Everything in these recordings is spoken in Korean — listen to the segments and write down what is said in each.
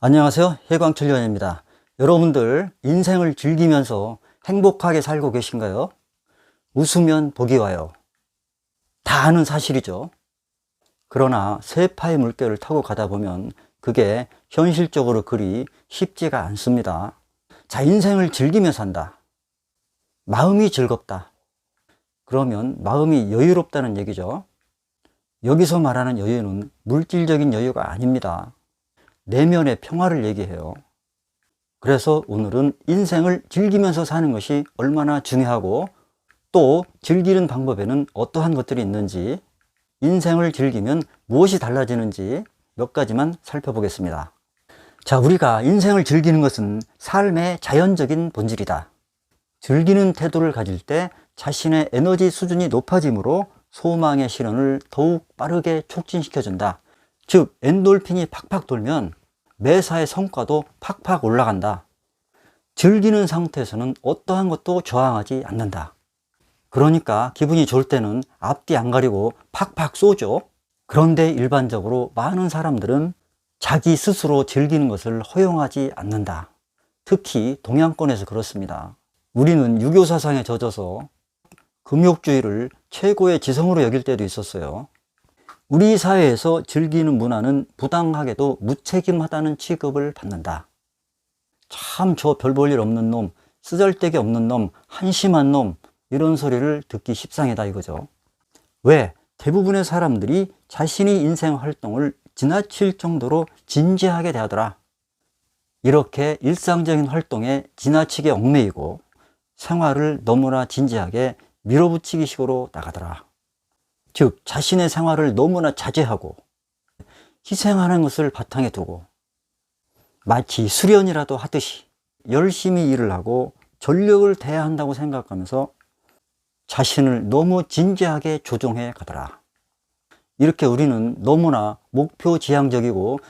안녕하세요. 해광천년입니다. 여러분들 인생을 즐기면서 행복하게 살고 계신가요? 웃으면 복이 와요. 다 아는 사실이죠. 그러나 세파의 물결을 타고 가다 보면 그게 현실적으로 그리 쉽지가 않습니다. 자, 인생을 즐기며 산다. 마음이 즐겁다. 그러면 마음이 여유롭다는 얘기죠. 여기서 말하는 여유는 물질적인 여유가 아닙니다. 내면의 평화를 얘기해요. 그래서 오늘은 인생을 즐기면서 사는 것이 얼마나 중요하고 또 즐기는 방법에는 어떠한 것들이 있는지, 인생을 즐기면 무엇이 달라지는지 몇 가지만 살펴보겠습니다. 자, 우리가 인생을 즐기는 것은 삶의 자연적인 본질이다. 즐기는 태도를 가질 때 자신의 에너지 수준이 높아지므로 소망의 실현을 더욱 빠르게 촉진시켜준다. 즉, 엔돌핀이 팍팍 돌면 매사의 성과도 팍팍 올라간다. 즐기는 상태에서는 어떠한 것도 저항하지 않는다. 그러니까 기분이 좋을 때는 앞뒤 안 가리고 팍팍 쏘죠. 그런데 일반적으로 많은 사람들은 자기 스스로 즐기는 것을 허용하지 않는다. 특히 동양권에서 그렇습니다. 우리는 유교 사상에 젖어서 금욕주의를 최고의 지성으로 여길 때도 있었어요. 우리 사회에서 즐기는 문화는 부당하게도 무책임하다는 취급을 받는다. 참 저 별 볼 일 없는 놈, 쓰잘데기 없는 놈, 한심한 놈, 이런 소리를 듣기 십상이다 이거죠. 왜? 대부분의 사람들이 자신이 인생 활동을 지나칠 정도로 진지하게 대하더라. 이렇게 일상적인 활동에 지나치게 얽매이고 생활을 너무나 진지하게 밀어붙이기 식으로 나가더라. 즉, 자신의 생활을 너무나 자제하고 희생하는 것을 바탕에 두고 마치 수련이라도 하듯이 열심히 일을 하고 전력을 다해야 한다고 생각하면서 자신을 너무 진지하게 조종해 가더라. 이렇게 우리는 너무나 목표 지향적이고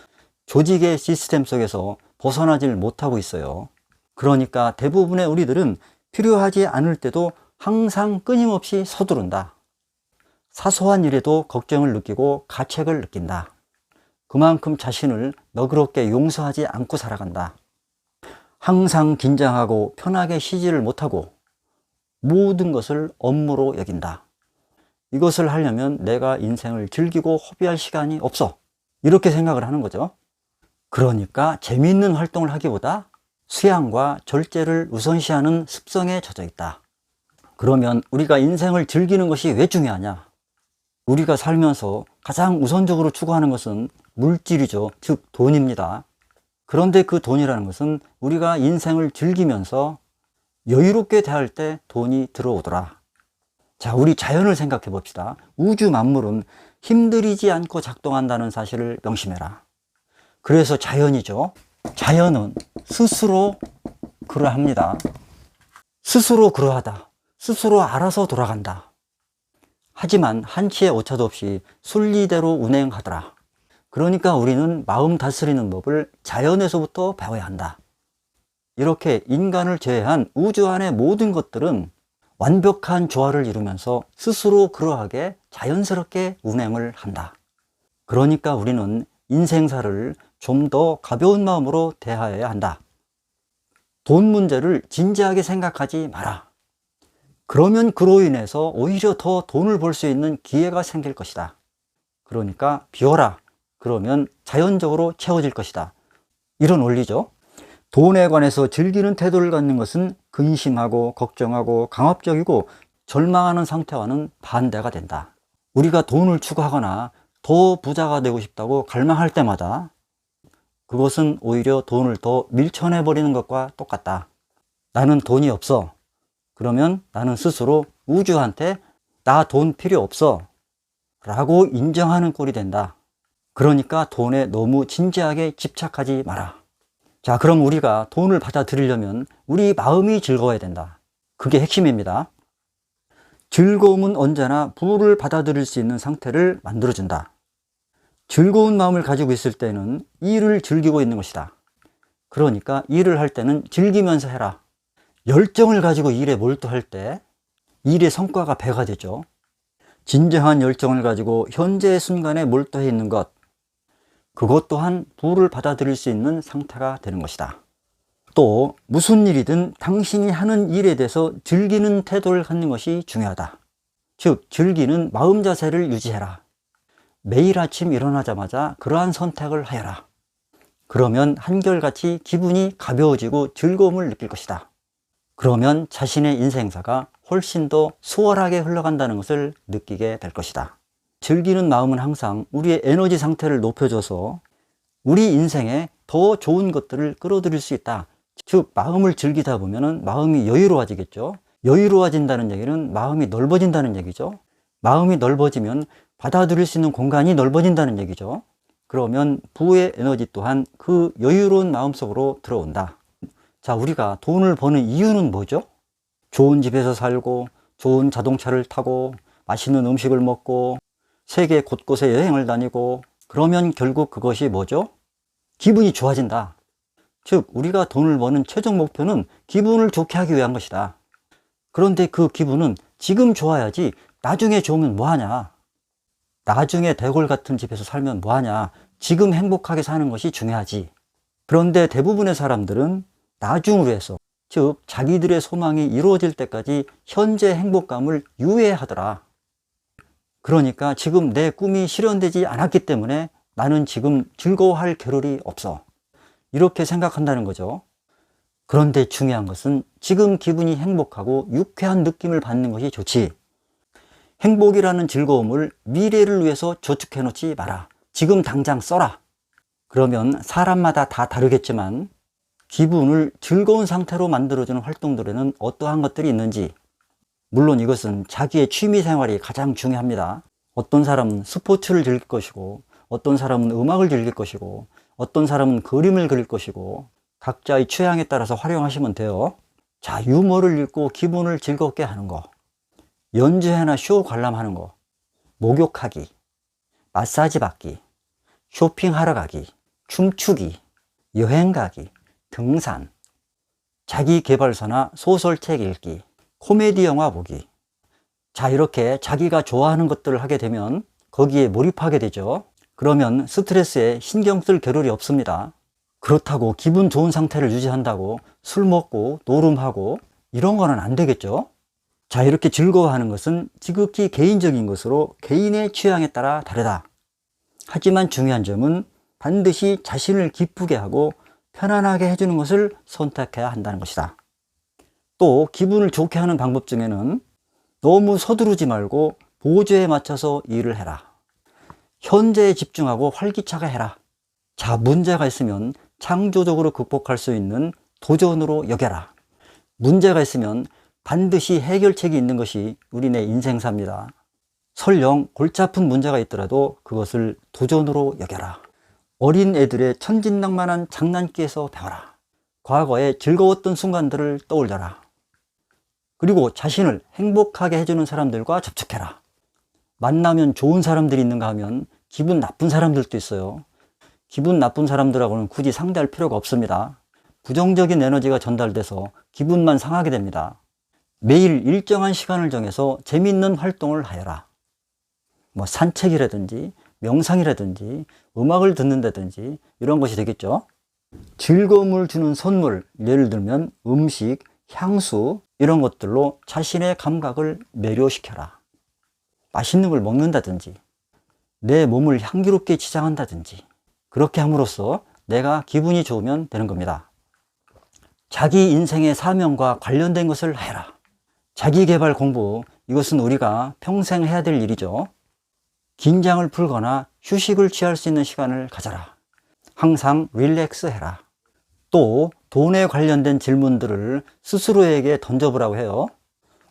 조직의 시스템 속에서 벗어나질 못하고 있어요. 그러니까 대부분의 우리들은 필요하지 않을 때도 항상 끊임없이 서두른다. 사소한 일에도 걱정을 느끼고 가책을 느낀다. 그만큼 자신을 너그럽게 용서하지 않고 살아간다. 항상 긴장하고 편하게 쉬지를 못하고 모든 것을 업무로 여긴다. 이것을 하려면 내가 인생을 즐기고 허비할 시간이 없어. 이렇게 생각을 하는 거죠. 그러니까 재미있는 활동을 하기보다 수양과 절제를 우선시하는 습성에 젖어 있다. 그러면 우리가 인생을 즐기는 것이 왜 중요하냐? 우리가 살면서 가장 우선적으로 추구하는 것은 물질이죠. 즉 돈입니다. 그런데 그 돈이라는 것은 우리가 인생을 즐기면서 여유롭게 대할 때 돈이 들어오더라. 자, 우리 자연을 생각해 봅시다. 우주 만물은 힘들이지 않고 작동한다는 사실을 명심해라. 그래서 자연이죠. 자연은 스스로 그러합니다. 스스로 그러하다. 스스로 알아서 돌아간다. 하지만 한치의 오차도 없이 순리대로 운행하더라. 그러니까 우리는 마음 다스리는 법을 자연에서부터 배워야 한다. 이렇게 인간을 제외한 우주 안의 모든 것들은 완벽한 조화를 이루면서 스스로 그러하게 자연스럽게 운행을 한다. 그러니까 우리는 인생사를 좀 더 가벼운 마음으로 대하여야 한다. 돈 문제를 진지하게 생각하지 마라. 그러면 그로 인해서 오히려 더 돈을 벌 수 있는 기회가 생길 것이다. 그러니까 비워라. 그러면 자연적으로 채워질 것이다. 이런 원리죠. 돈에 관해서 즐기는 태도를 갖는 것은 근심하고 걱정하고 강압적이고 절망하는 상태와는 반대가 된다. 우리가 돈을 추구하거나 더 부자가 되고 싶다고 갈망할 때마다 그것은 오히려 돈을 더 밀쳐내버리는 것과 똑같다. 나는 돈이 없어. 그러면 나는 스스로 우주한테 나 돈 필요 없어 라고 인정하는 꼴이 된다. 그러니까 돈에 너무 진지하게 집착하지 마라. 자, 그럼 우리가 돈을 받아들이려면 우리 마음이 즐거워야 된다. 그게 핵심입니다. 즐거움은 언제나 부를 받아들일 수 있는 상태를 만들어준다. 즐거운 마음을 가지고 있을 때는 일을 즐기고 있는 것이다. 그러니까 일을 할 때는 즐기면서 해라. 열정을 가지고 일에 몰두할 때 일의 성과가 배가 되죠. 진정한 열정을 가지고 현재의 순간에 몰두해 있는 것, 그것 또한 부를 받아들일 수 있는 상태가 되는 것이다. 또 무슨 일이든 당신이 하는 일에 대해서 즐기는 태도를 갖는 것이 중요하다. 즉, 즐기는 마음 자세를 유지해라. 매일 아침 일어나자마자 그러한 선택을 하여라. 그러면 한결같이 기분이 가벼워지고 즐거움을 느낄 것이다. 그러면 자신의 인생사가 훨씬 더 수월하게 흘러간다는 것을 느끼게 될 것이다. 즐기는 마음은 항상 우리의 에너지 상태를 높여줘서 우리 인생에 더 좋은 것들을 끌어들일 수 있다. 즉, 마음을 즐기다 보면 마음이 여유로워지겠죠. 여유로워진다는 얘기는 마음이 넓어진다는 얘기죠. 마음이 넓어지면 받아들일 수 있는 공간이 넓어진다는 얘기죠. 그러면 부의 에너지 또한 그 여유로운 마음속으로 들어온다. 자, 우리가 돈을 버는 이유는 뭐죠? 좋은 집에서 살고, 좋은 자동차를 타고, 맛있는 음식을 먹고, 세계 곳곳에 여행을 다니고, 그러면 결국 그것이 뭐죠? 기분이 좋아진다. 즉, 우리가 돈을 버는 최종 목표는 기분을 좋게 하기 위한 것이다. 그런데 그 기분은 지금 좋아야지 나중에 좋으면 뭐하냐? 나중에 대골 같은 집에서 살면 뭐하냐? 지금 행복하게 사는 것이 중요하지. 그런데 대부분의 사람들은 나중으로 해서, 즉 자기들의 소망이 이루어질 때까지 현재 행복감을 유예하더라. 그러니까 지금 내 꿈이 실현되지 않았기 때문에 나는 지금 즐거워할 겨를이 없어. 이렇게 생각한다는 거죠. 그런데 중요한 것은 지금 기분이 행복하고 유쾌한 느낌을 받는 것이 좋지. 행복이라는 즐거움을 미래를 위해서 저축해 놓지 마라. 지금 당장 써라. 그러면 사람마다 다 다르겠지만 기분을 즐거운 상태로 만들어주는 활동들에는 어떠한 것들이 있는지, 물론 이것은 자기의 취미 생활이 가장 중요합니다. 어떤 사람은 스포츠를 즐길 것이고, 어떤 사람은 음악을 즐길 것이고, 어떤 사람은 그림을 그릴 것이고, 각자의 취향에 따라서 활용하시면 돼요. 자, 유머를 읽고 기분을 즐겁게 하는 거, 연주회나 쇼 관람하는 거, 목욕하기, 마사지 받기, 쇼핑하러 가기, 춤추기, 여행 가기, 등산, 자기 개발서나 소설책 읽기, 코미디 영화 보기. 자, 이렇게 자기가 좋아하는 것들을 하게 되면 거기에 몰입하게 되죠. 그러면 스트레스에 신경 쓸 겨를이 없습니다. 그렇다고 기분 좋은 상태를 유지한다고 술 먹고 노름하고 이런 거는 안 되겠죠. 자, 이렇게 즐거워하는 것은 지극히 개인적인 것으로 개인의 취향에 따라 다르다. 하지만 중요한 점은 반드시 자신을 기쁘게 하고 편안하게 해주는 것을 선택해야 한다는 것이다. 또 기분을 좋게 하는 방법 중에는 너무 서두르지 말고 보조에 맞춰서 일을 해라. 현재에 집중하고 활기차게 해라. 자, 문제가 있으면 창조적으로 극복할 수 있는 도전으로 여겨라. 문제가 있으면 반드시 해결책이 있는 것이 우리네 인생사입니다. 설령 골치 아픈 문제가 있더라도 그것을 도전으로 여겨라. 어린 애들의 천진난만한 장난기에서 배워라. 과거에 즐거웠던 순간들을 떠올려라. 그리고 자신을 행복하게 해주는 사람들과 접촉해라. 만나면 좋은 사람들이 있는가 하면 기분 나쁜 사람들도 있어요. 기분 나쁜 사람들하고는 굳이 상대할 필요가 없습니다. 부정적인 에너지가 전달돼서 기분만 상하게 됩니다. 매일 일정한 시간을 정해서 재미있는 활동을 하여라. 산책이라든지 명상이라든지 음악을 듣는다든지 이런 것이 되겠죠. 즐거움을 주는 선물, 예를 들면 음식, 향수 이런 것들로 자신의 감각을 매료시켜라. 맛있는 걸 먹는다든지 내 몸을 향기롭게 치장한다든지 그렇게 함으로써 내가 기분이 좋으면 되는 겁니다. 자기 인생의 사명과 관련된 것을 해라. 자기개발 공부, 이것은 우리가 평생 해야 될 일이죠. 긴장을 풀거나 휴식을 취할 수 있는 시간을 가져라. 항상 릴렉스 해라. 또 돈에 관련된 질문들을 스스로에게 던져보라고 해요.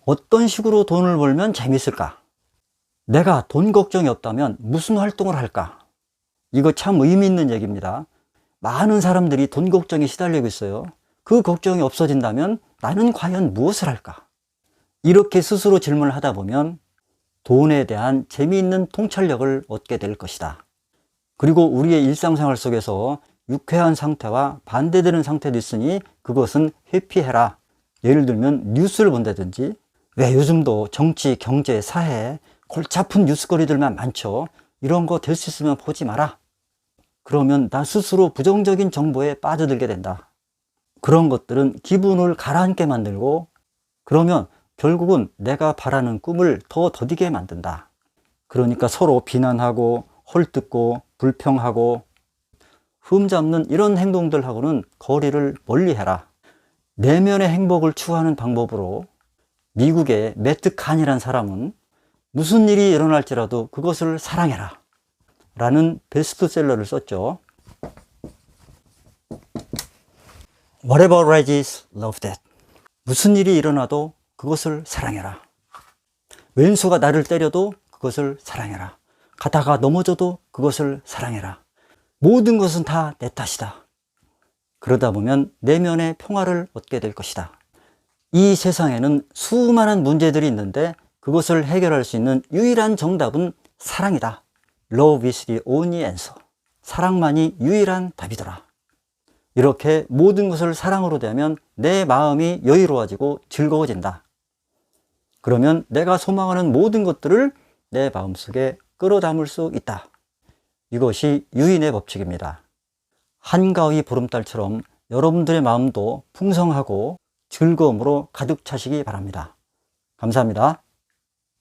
어떤 식으로 돈을 벌면 재밌을까? 내가 돈 걱정이 없다면 무슨 활동을 할까? 이거 참 의미 있는 얘기입니다. 많은 사람들이 돈 걱정에 시달리고 있어요. 그 걱정이 없어진다면 나는 과연 무엇을 할까? 이렇게 스스로 질문을 하다 보면 돈에 대한 재미있는 통찰력을 얻게 될 것이다. 그리고 우리의 일상생활 속에서 유쾌한 상태와 반대되는 상태도 있으니 그것은 회피해라. 예를 들면 뉴스를 본다든지 왜 요즘도 정치, 경제, 사회 골치 아픈 뉴스거리들만 많죠. 이런 거 될 수 있으면 보지 마라. 그러면 나 스스로 부정적인 정보에 빠져들게 된다. 그런 것들은 기분을 가라앉게 만들고, 그러면 결국은 내가 바라는 꿈을 더 더디게 만든다. 그러니까 서로 비난하고 헐뜯고 불평하고 흠잡는 이런 행동들하고는 거리를 멀리해라. 내면의 행복을 추구하는 방법으로 미국의 매트 칸이라는 사람은 무슨 일이 일어날지라도 그것을 사랑해라 라는 베스트셀러를 썼죠. Whatever arises, love that. 무슨 일이 일어나도 그것을 사랑해라. 왼수가 나를 때려도 그것을 사랑해라. 가다가 넘어져도 그것을 사랑해라. 모든 것은 다 내 탓이다. 그러다 보면 내면의 평화를 얻게 될 것이다. 이 세상에는 수많은 문제들이 있는데 그것을 해결할 수 있는 유일한 정답은 사랑이다. Love is the only answer. 사랑만이 유일한 답이더라. 이렇게 모든 것을 사랑으로 대하면 내 마음이 여유로워지고 즐거워진다. 그러면 내가 소망하는 모든 것들을 내 마음속에 끌어담을 수 있다. 이것이 유인의 법칙입니다. 한가위 보름달처럼 여러분들의 마음도 풍성하고 즐거움으로 가득 차시기 바랍니다. 감사합니다.